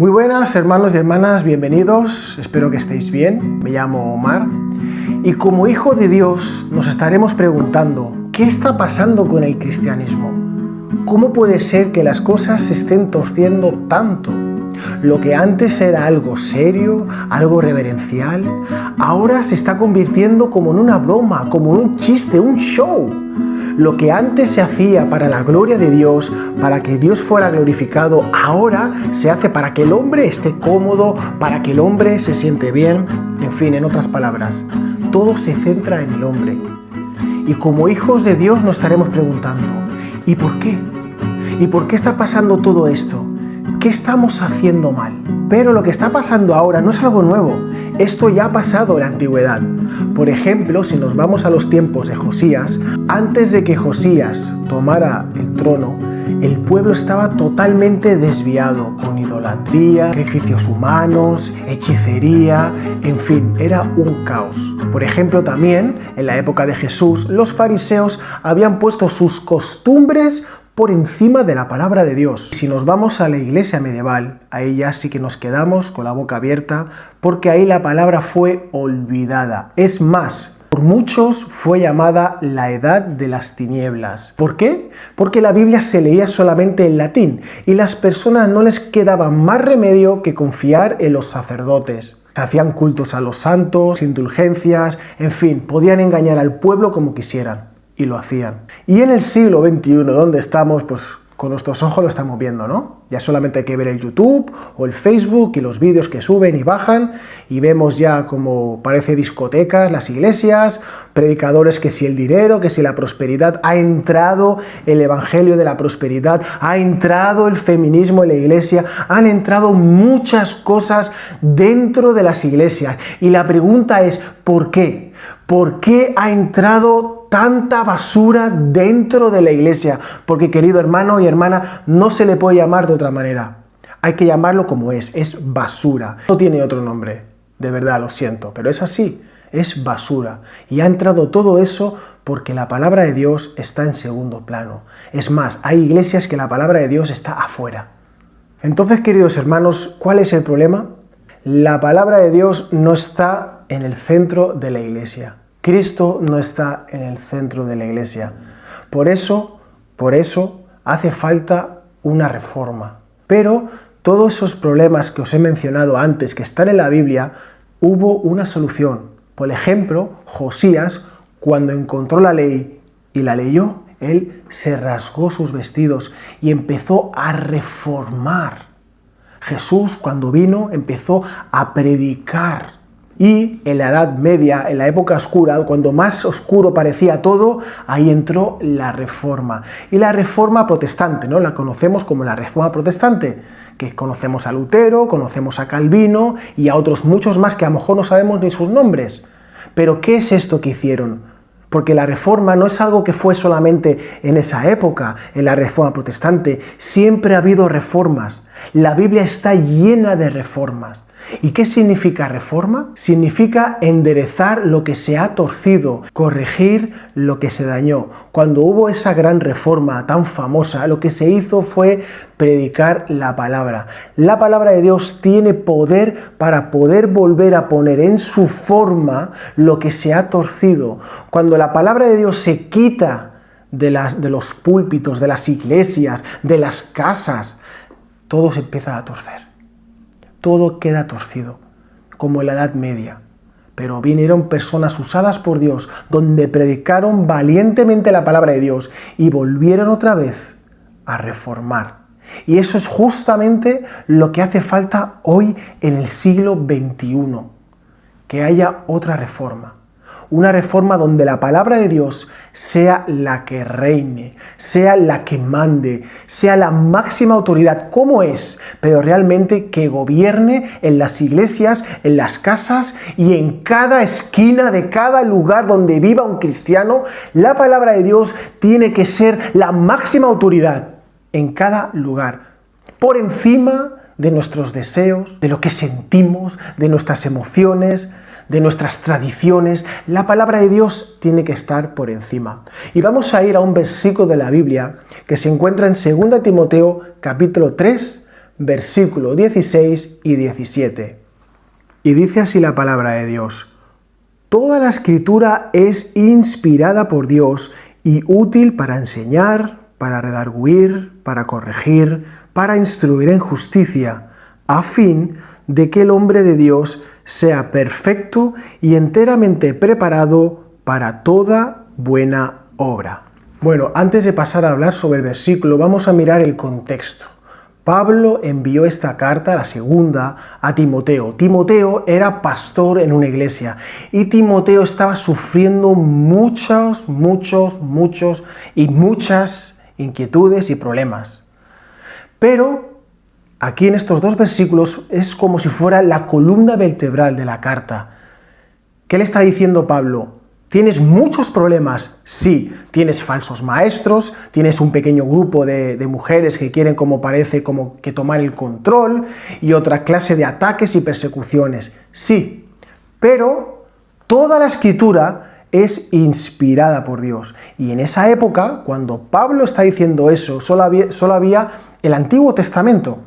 Muy buenas hermanos y hermanas, bienvenidos, espero que estéis bien. Me llamo Omar y como hijo de Dios nos estaremos preguntando ¿qué está pasando con el cristianismo? ¿Cómo puede ser que las cosas se estén torciendo tanto? Lo que antes era algo serio, algo reverencial, ahora se está convirtiendo como en una broma, como en un chiste, un show. Lo que antes se hacía para la gloria de Dios, para que Dios fuera glorificado, ahora se hace para que el hombre esté cómodo, para que el hombre se siente bien. En fin, en otras palabras, todo se centra en el hombre. Y como hijos de Dios nos estaremos preguntando, ¿y por qué? ¿Y por qué está pasando todo esto? ¿Qué estamos haciendo mal? Pero lo que está pasando ahora no es algo nuevo. Esto ya ha pasado en la antigüedad. Por ejemplo, si nos vamos a los tiempos de Josías, antes de que Josías tomara el trono, el pueblo estaba totalmente desviado, con idolatría, sacrificios humanos, hechicería, en fin, era un caos. Por ejemplo, también, en la época de Jesús, los fariseos habían puesto sus costumbres por encima de la palabra de Dios. Si nos vamos a la iglesia medieval, ahí ya sí que nos quedamos con la boca abierta, porque ahí la palabra fue olvidada. Es más, por muchos fue llamada la edad de las tinieblas. ¿Por qué? Porque la Biblia se leía solamente en latín y las personas no les quedaba más remedio que confiar en los sacerdotes. Hacían cultos a los santos, indulgencias, en fin, podían engañar al pueblo como quisieran. Y lo hacían. Y en el siglo XXI, donde estamos, pues con nuestros ojos lo estamos viendo, ¿no? Ya solamente hay que ver el YouTube o el Facebook y los vídeos que suben y bajan y vemos ya como parece discotecas, las iglesias, predicadores que si el dinero, que si la prosperidad, ha entrado el evangelio de la prosperidad, ha entrado el feminismo en la iglesia, han entrado muchas cosas dentro de las iglesias. Y la pregunta es, ¿por qué? ¿Por qué ha entrado tanta basura dentro de la iglesia? Porque, querido hermano y hermana, no se le puede llamar de otra manera. Hay que llamarlo como es basura. No tiene otro nombre, de verdad, lo siento, pero es así, es basura. Y ha entrado todo eso porque la palabra de Dios está en segundo plano. Es más, hay iglesias que la palabra de Dios está afuera. Entonces, queridos hermanos, ¿cuál es el problema? La palabra de Dios no está en el centro de la iglesia. Cristo no está en el centro de la iglesia. Por eso hace falta una reforma. Pero todos esos problemas que os he mencionado antes, que están en la Biblia, hubo una solución. Por ejemplo, Josías, cuando encontró la ley y la leyó, él se rasgó sus vestidos y empezó a reformar. Jesús, cuando vino, empezó a predicar. Y en la Edad Media, en la época oscura, cuando más oscuro parecía todo, ahí entró la Reforma. Y la Reforma protestante, ¿no? La conocemos como la Reforma protestante, que conocemos a Lutero, conocemos a Calvino y a otros muchos más que a lo mejor no sabemos ni sus nombres. Pero ¿qué es esto que hicieron? Porque la Reforma no es algo que fue solamente en esa época, en la Reforma protestante. Siempre ha habido reformas. La Biblia está llena de reformas. ¿Y qué significa reforma? Significa enderezar lo que se ha torcido, corregir lo que se dañó. Cuando hubo esa gran reforma tan famosa, lo que se hizo fue predicar la palabra. La palabra de Dios tiene poder para poder volver a poner en su forma lo que se ha torcido. Cuando la palabra de Dios se quita de los púlpitos, de las iglesias, de las casas, todo se empieza a torcer. Todo queda torcido, como en la Edad Media. Pero vinieron personas usadas por Dios, donde predicaron valientemente la palabra de Dios y volvieron otra vez a reformar. Y eso es justamente lo que hace falta hoy en el siglo XXI, que haya otra reforma. Una reforma donde la palabra de Dios sea la que reine, sea la que mande, sea la máxima autoridad, como es, pero realmente que gobierne en las iglesias, en las casas y en cada esquina de cada lugar donde viva un cristiano. La palabra de Dios tiene que ser la máxima autoridad en cada lugar, por encima de nuestros deseos, de lo que sentimos, de nuestras emociones, de nuestras tradiciones. La palabra de Dios tiene que estar por encima. Y vamos a ir a un versículo de la Biblia que se encuentra en 2 Timoteo capítulo 3, versículo 16 y 17. Y dice así la palabra de Dios: toda la escritura es inspirada por Dios y útil para enseñar, para redarguir, para corregir, para instruir en justicia, a fin de que el hombre de Dios sea perfecto y enteramente preparado para toda buena obra. Bueno, antes de pasar a hablar sobre el versículo, vamos a mirar el contexto. Pablo envió esta carta, la segunda, a Timoteo. Timoteo era pastor en una iglesia y Timoteo estaba sufriendo muchas inquietudes y problemas. Pero aquí en estos dos versículos es como si fuera la columna vertebral de la carta. ¿Qué le está diciendo Pablo? ¿Tienes muchos problemas? Sí. Tienes falsos maestros, tienes un pequeño grupo de mujeres que quieren, como parece, como que tomar el control y otra clase de ataques y persecuciones. Sí. Pero toda la escritura es inspirada por Dios. Y en esa época, cuando Pablo está diciendo eso, solo había el Antiguo Testamento.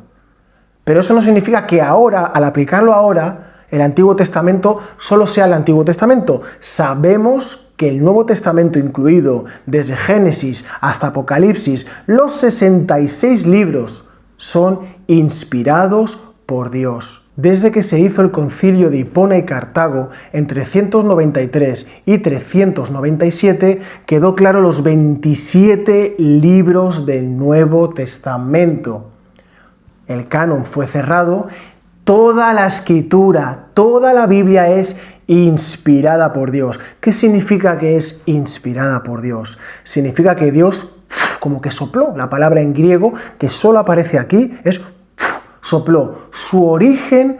Pero eso no significa que ahora, al aplicarlo ahora, el Antiguo Testamento solo sea el Antiguo Testamento. Sabemos que el Nuevo Testamento, incluido desde Génesis hasta Apocalipsis, los 66 libros son inspirados por Dios. Desde que se hizo el concilio de Hipona y Cartago en 393 y 397, quedó claro los 27 libros del Nuevo Testamento. El canon fue cerrado. Toda la escritura, toda la Biblia es inspirada por Dios. ¿Qué significa que es inspirada por Dios? Significa que Dios como que sopló. La palabra en griego que solo aparece aquí es sopló. Su origen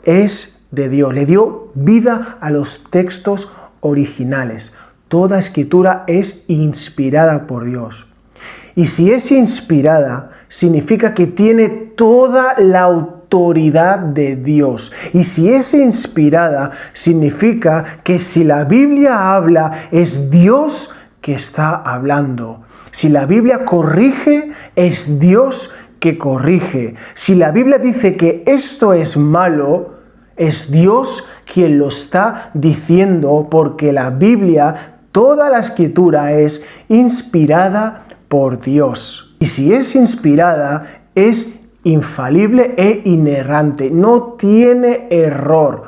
es de Dios. Le dio vida a los textos originales. Toda escritura es inspirada por Dios. Y si es inspirada, significa que tiene toda la autoridad de Dios. Y si es inspirada, significa que si la Biblia habla, es Dios que está hablando. Si la Biblia corrige, es Dios que corrige. Si la Biblia dice que esto es malo, es Dios quien lo está diciendo, porque la Biblia, toda la escritura es inspirada por Dios. Y si es inspirada, es infalible e inerrante, no tiene error.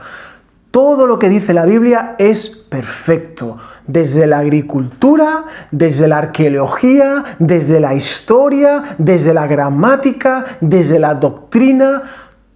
Todo lo que dice la Biblia es perfecto, desde la agricultura, desde la arqueología, desde la historia, desde la gramática, desde la doctrina,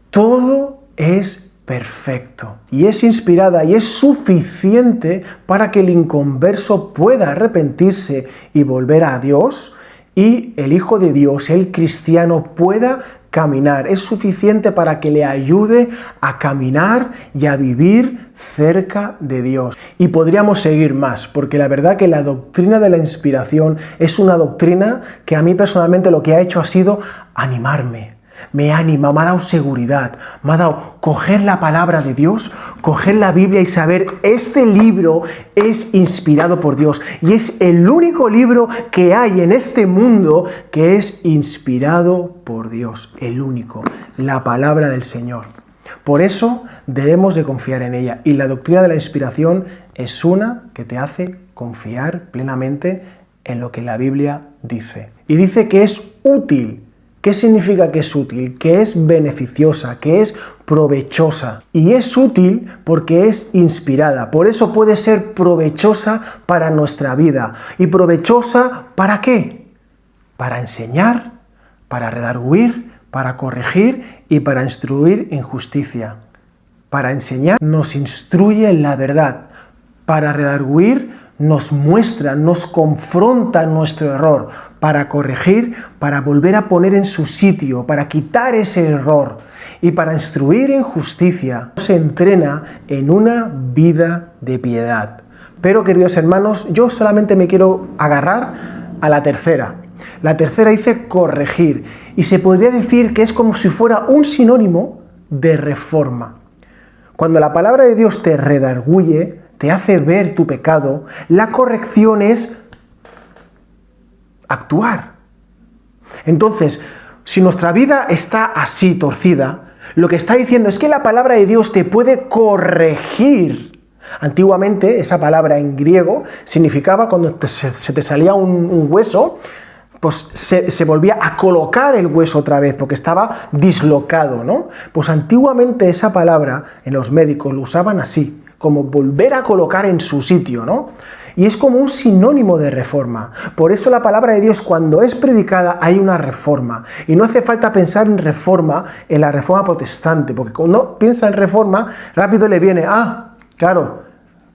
todo es perfecto. Y es inspirada y es suficiente para que el inconverso pueda arrepentirse y volver a Dios, y el Hijo de Dios, el cristiano, pueda caminar. Es suficiente para que le ayude a caminar y a vivir cerca de Dios. Y podríamos seguir más, porque la verdad que la doctrina de la inspiración es una doctrina que a mí personalmente lo que ha hecho ha sido animarme. Me anima, me ha dado seguridad, me ha dado coger la palabra de Dios, coger la Biblia y saber, este libro es inspirado por Dios y es el único libro que hay en este mundo que es inspirado por Dios, el único, la palabra del Señor. Por eso debemos de confiar en ella, y la doctrina de la inspiración es una que te hace confiar plenamente en lo que la Biblia dice. Y dice que es útil. ¿Qué significa que es útil? Que es beneficiosa, que es provechosa. Y es útil porque es inspirada. Por eso puede ser provechosa para nuestra vida. ¿Y provechosa para qué? Para enseñar, para redarguir, para corregir y para instruir en justicia. Para enseñar nos instruye en la verdad. Para redarguir nos muestra, nos confronta nuestro error, para corregir, para volver a poner en su sitio, para quitar ese error, y para instruir en justicia. Se entrena en una vida de piedad. Pero, queridos hermanos, yo solamente me quiero agarrar a la tercera. La tercera dice corregir, y se podría decir que es como si fuera un sinónimo de reforma. Cuando la palabra de Dios te redarguye, te hace ver tu pecado, la corrección es actuar. Entonces, Si nuestra vida está así torcida, lo que está diciendo es que la palabra de Dios te puede corregir. Antiguamente esa palabra en griego significaba cuando se te salía un hueso, pues se volvía a colocar el hueso otra vez porque estaba dislocado, ¿no? Pues antiguamente esa palabra en los médicos lo usaban así, como volver a colocar en su sitio, ¿no? Y es como un sinónimo de reforma. Por eso la palabra de Dios, cuando es predicada, hay una reforma. Y no hace falta pensar en reforma, en la reforma protestante, porque cuando piensa en reforma, rápido le viene, claro,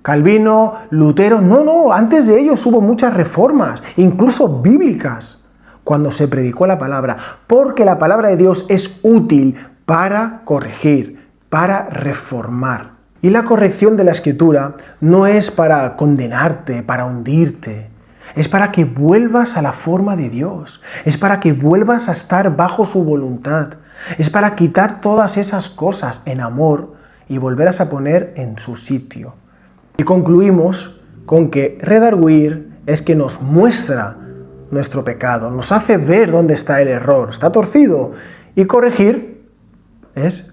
Calvino, Lutero. No, antes de ellos hubo muchas reformas, incluso bíblicas, cuando se predicó la palabra. Porque la palabra de Dios es útil para corregir, para reformar. Y la corrección de la Escritura no es para condenarte, para hundirte. Es para que vuelvas a la forma de Dios. Es para que vuelvas a estar bajo su voluntad. Es para quitar todas esas cosas en amor y volverlas a poner en su sitio. Y concluimos con que redarguir es que nos muestra nuestro pecado, nos hace ver dónde está el error, está torcido. Y corregir es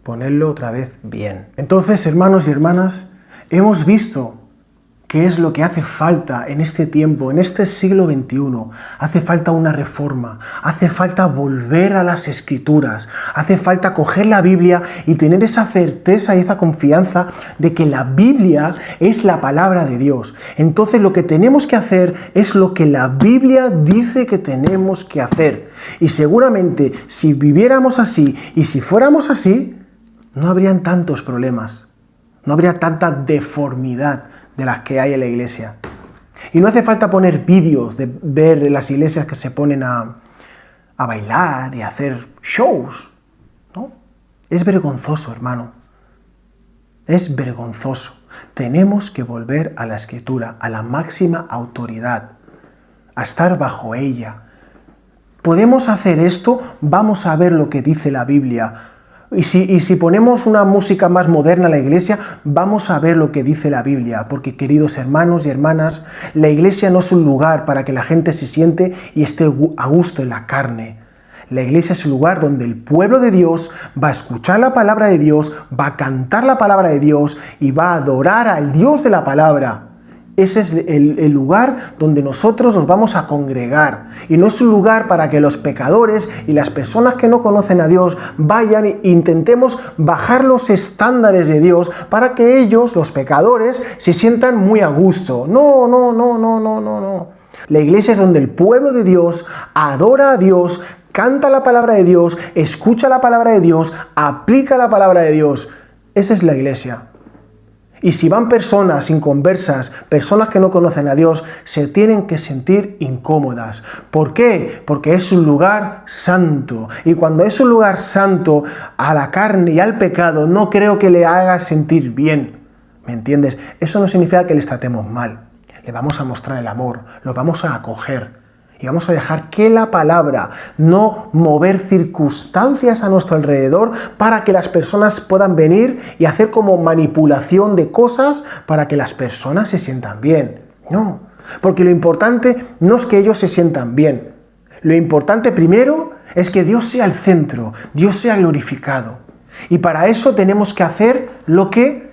ponerlo otra vez bien. Entonces, hermanos y hermanas, hemos visto qué es lo que hace falta en este tiempo, en este siglo XXI. Hace falta una reforma, hace falta volver a las Escrituras, hace falta coger la Biblia y tener esa certeza y esa confianza de que la Biblia es la palabra de Dios. Entonces lo que tenemos que hacer es lo que la Biblia dice que tenemos que hacer. Y seguramente si viviéramos así y si fuéramos así, no habrían tantos problemas, no habría tanta deformidad de las que hay en la iglesia. Y no hace falta poner vídeos de ver las iglesias que se ponen a bailar y a hacer shows, ¿no? Es vergonzoso, hermano. Es vergonzoso. Tenemos que volver a la Escritura, a la máxima autoridad, a estar bajo ella. ¿Podemos hacer esto? Vamos a ver lo que dice la Biblia. Y si ponemos una música más moderna en la iglesia, vamos a ver lo que dice la Biblia, porque queridos hermanos y hermanas, la iglesia no es un lugar para que la gente se siente y esté a gusto en la carne. La iglesia es un lugar donde el pueblo de Dios va a escuchar la palabra de Dios, va a cantar la palabra de Dios y va a adorar al Dios de la palabra. Ese es el lugar donde nosotros nos vamos a congregar. Y no es un lugar para que los pecadores y las personas que no conocen a Dios vayan e intentemos bajar los estándares de Dios para que ellos, los pecadores, se sientan muy a gusto. No. La iglesia es donde el pueblo de Dios adora a Dios, canta la palabra de Dios, escucha la palabra de Dios, aplica la palabra de Dios. Esa es la iglesia. Y si van personas inconversas, personas que no conocen a Dios, se tienen que sentir incómodas. ¿Por qué? Porque es un lugar santo. Y cuando es un lugar santo, a la carne y al pecado, no creo que le haga sentir bien. ¿Me entiendes? Eso no significa que les tratemos mal. Le vamos a mostrar el amor, lo vamos a acoger. Y vamos a dejar que la palabra, no mover circunstancias a nuestro alrededor para que las personas puedan venir y hacer como manipulación de cosas para que las personas se sientan bien. No, porque lo importante no es que ellos se sientan bien. Lo importante primero es que Dios sea el centro, Dios sea glorificado. Y para eso tenemos que hacer lo que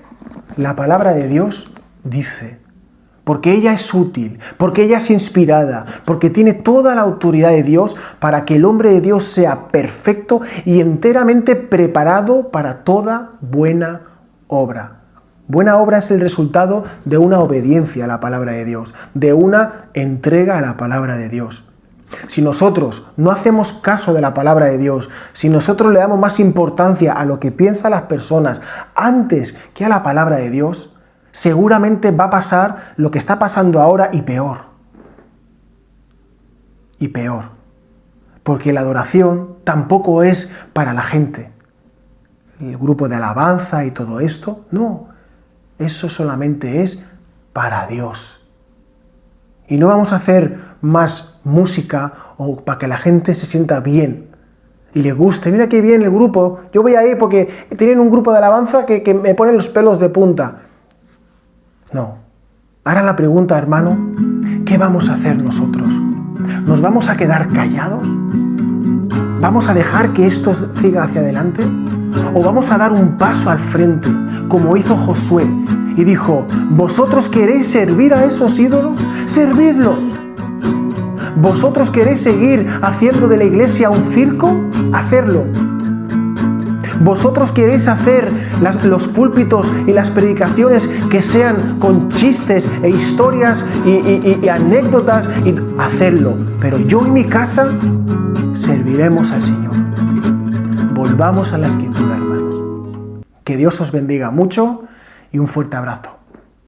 la palabra de Dios dice. Porque ella es útil, porque ella es inspirada, porque tiene toda la autoridad de Dios para que el hombre de Dios sea perfecto y enteramente preparado para toda buena obra. Buena obra es el resultado de una obediencia a la palabra de Dios, de una entrega a la palabra de Dios. Si nosotros no hacemos caso de la palabra de Dios, si nosotros le damos más importancia a lo que piensan las personas antes que a la palabra de Dios, seguramente va a pasar lo que está pasando ahora y peor. Y peor. Porque la adoración tampoco es para la gente. El grupo de alabanza y todo esto, no. Eso solamente es para Dios. Y no vamos a hacer más música o para que la gente se sienta bien y le guste. Mira qué bien el grupo. Yo voy a ir porque tienen un grupo de alabanza que me ponen los pelos de punta. No. Ahora la pregunta, hermano, ¿qué vamos a hacer nosotros? ¿Nos vamos a quedar callados? ¿Vamos a dejar que esto siga hacia adelante? ¿O vamos a dar un paso al frente, como hizo Josué? Y dijo, ¿vosotros queréis servir a esos ídolos? ¡Servidlos! ¿Vosotros queréis seguir haciendo de la iglesia un circo? ¡Hacerlo! ¿Vosotros queréis hacer los púlpitos y las predicaciones que sean con chistes e historias y anécdotas? Hacerlo. Pero yo y mi casa serviremos al Señor. Volvamos a la Escritura, hermanos. Que Dios os bendiga mucho y un fuerte abrazo.